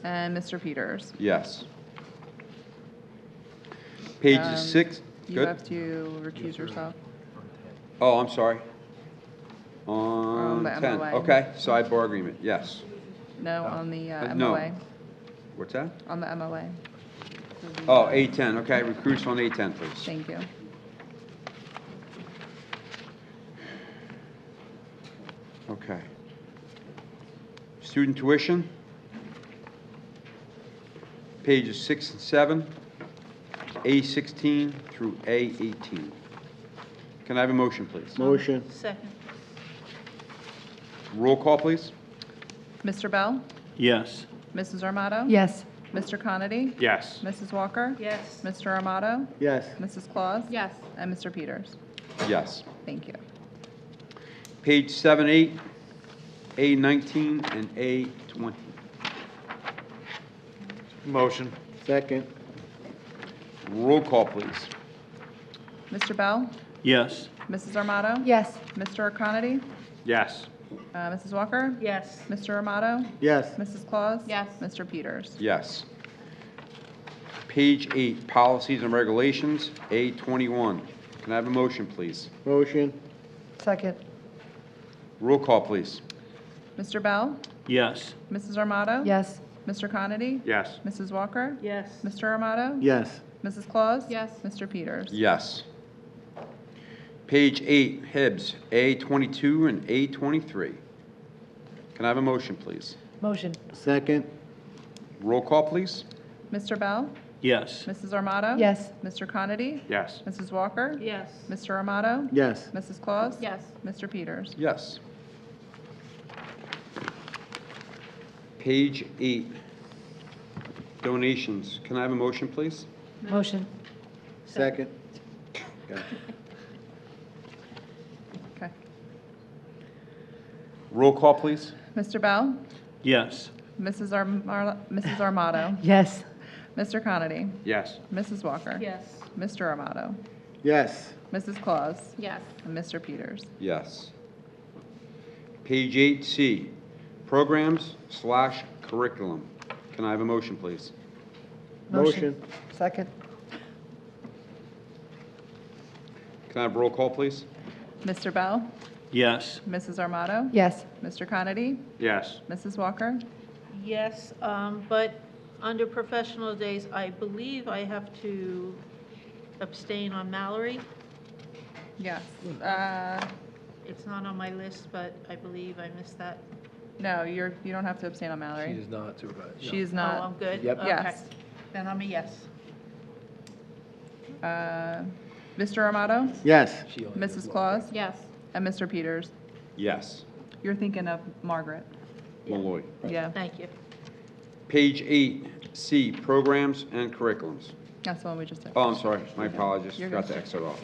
And Mr. Peters? Yes. Pages Um, 6, You good? have to recuse yourself. Oh, I'm sorry. On the 10, MOA. okay, sidebar agreement, yes. No, on the No. MOA. What's that? On the MOA. Oh, A10, okay, recruits on A10, please. Thank you. Okay. Student tuition, pages 6 and 7, A16 through A18. Can I have a motion, please? Motion. Second. Roll call, please. Mr. Bell? Yes. Mrs. Armato? Yes. Mr. Conity? Yes. Mrs. Walker? Yes. Mr. Armato? Yes. Mrs. Claus? Yes. And Mr. Peters? Yes. Thank you. Page 7, 8, A19 and A20. Motion. Second. Roll call, please. Mr. Bell? Yes. Mrs. Armato? Yes. Mr. Conity? Yes. Mrs. Walker? Yes. Mr. Armato? Yes. Mrs. Claus? Yes. Mr. Peters? Yes. Page 8, Policies and Regulations, A21. Can I have a motion, please? Motion. Second. Roll call, please. Mr. Bell? Yes. Mrs. Armato? Yes. Mr. Conity? Yes. Mrs. Walker? Yes. Mr. Armato? Yes. Mrs. Claus? Yes. Mr. Peters? Yes. Page 8, Hibbs, A22 and A23. Can I have a motion, please? Motion. Second. Roll call, please. Mr. Bell? Yes. Mrs. Armato? Yes. Mr. Conity? Yes. Mrs. Walker? Yes. Mr. Armato? Yes. Mrs. Claus? Yes. Mr. Peters? Yes. Page 8, Donations. Can I have a motion, please? Motion. Second. Okay. Okay. Roll call, please. Mr. Bell? Yes. Mrs. Armato? Yes. Mr. Conity? Yes. Mrs. Walker? Yes. Mr. Armato? Yes. Mrs. Claus? Yes. And Mr. Peters? Yes. Page 8C, Programs/Curriculum. Can I have a motion, please? Motion. Second. Can I have roll call, please? Mr. Bell? Yes. Mrs. Armato? Yes. Mr. Conity? Yes. Mrs. Walker? Yes, but under professional days, I believe I have to abstain on Mallory. Yes. It's not on my list, but I believe I missed that. No, you don't have to abstain on Mallory. She is not supervised. She is Oh, not. I'm good? Yep. Okay. Yes. Then I'm a yes. Mr. Armato? Yes. She only Mrs. does one. Claus? Yes. And Mr. Peters? Yes. You're thinking of Margaret. Malloy. Yeah, Thank you. Page 8C, Programs and Curriculums. that's the one we just did. Oh, I'm sorry, my apologies, You're forgot good. to X it off.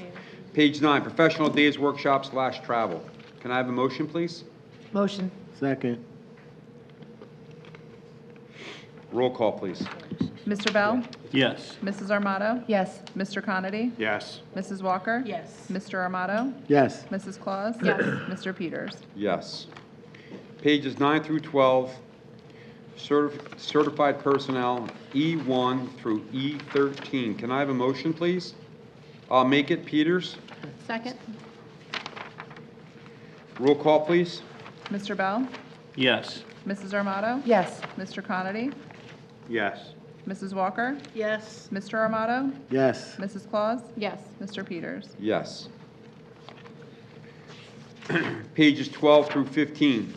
Page 9, Professional Days Workshop/Travel. Can I have a motion, please? Motion. Second. Roll call, please. Mr. Bell? Yes. Mrs. Armato? Yes. Mr. Conity? Yes. Mrs. Walker? Yes. Mr. Armato? Yes. Mrs. Claus? Yes. Mr. Peters? Yes. Pages 9 through 12, Certified Personnel, E1 through E13. Can I have a motion, please? I'll make it, Peters. Second. Roll call, please. Mr. Bell? Yes. Mrs. Armato? Yes. Mr. Conity? Yes. Mrs. Walker? Yes. Mr. Armato? Yes. Mrs. Claus? Yes. Mr. Peters? Yes. Pages 12 through 15,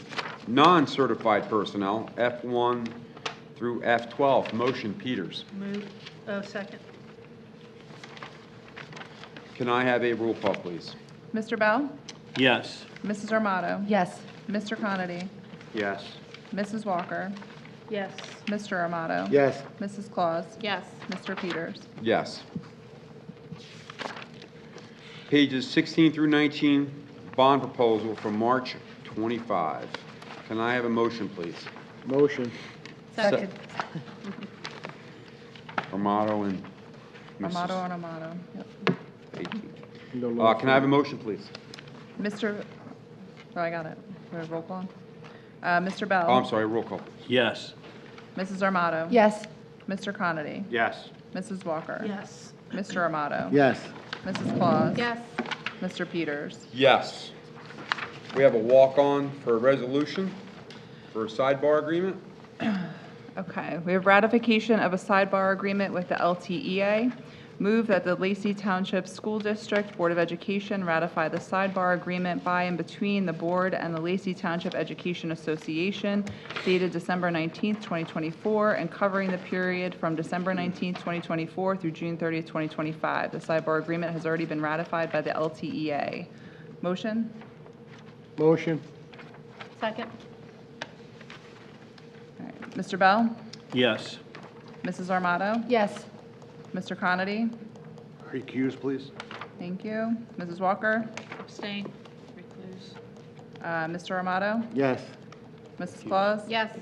Non-Certified Personnel, F1 through F12. Motion, Peters. Move, second. Can I have a roll call, please? Mr. Bell? Yes. Mrs. Armato? Yes. Mr. Conity? Yes. Mrs. Walker? Yes. Mr. Armato? Yes. Mrs. Claus? Yes. Mr. Peters? Yes. Pages 16 through 19, bond proposal for March 25. Can I have a motion, please? Motion. Second. Armato and Mrs. Armato and Armato. Yep. 18. No Can I have a motion, please? Mr., oh, I got it. Roll call. Mr. Bell? Oh, I'm sorry, roll call, please. Yes. Mrs. Armato? Yes. Mr. Conity? Yes. Mrs. Walker? Yes. Mr. Armato? Yes. Mrs. Claus? Yes. Mr. Peters? Yes. We have a walk-on for a resolution for a sidebar agreement. Okay, we have ratification of a sidebar agreement with the LTEA. Move that the Lacey Township School District Board of Education ratify the sidebar agreement by and between the board and the Lacey Township Education Association dated December 19th, 2024, and covering the period from December 19th, 2024 through June 30th, 2025. The sidebar agreement has already been ratified by the LTEA. Motion? Motion. Second. All right. Mr. Bell? Yes. Mrs. Armato? Yes. Mr. Conity? Recuse, please. Thank you. Mrs. Walker? Abstain. Recluse. Mr. Armato? Yes. Mrs. Claus? Yes.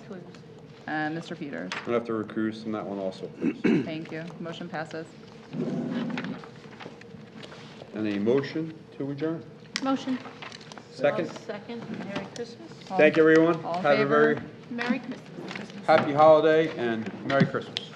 And Mr. Peters? I'm going to have to recuse on that one also, please. Thank you. Motion passes. And a motion to adjourn. Motion. Second. Second. Merry Christmas. Thank you, everyone. All in Have a favor? very Merry Christmas. happy holiday and Merry Christmas.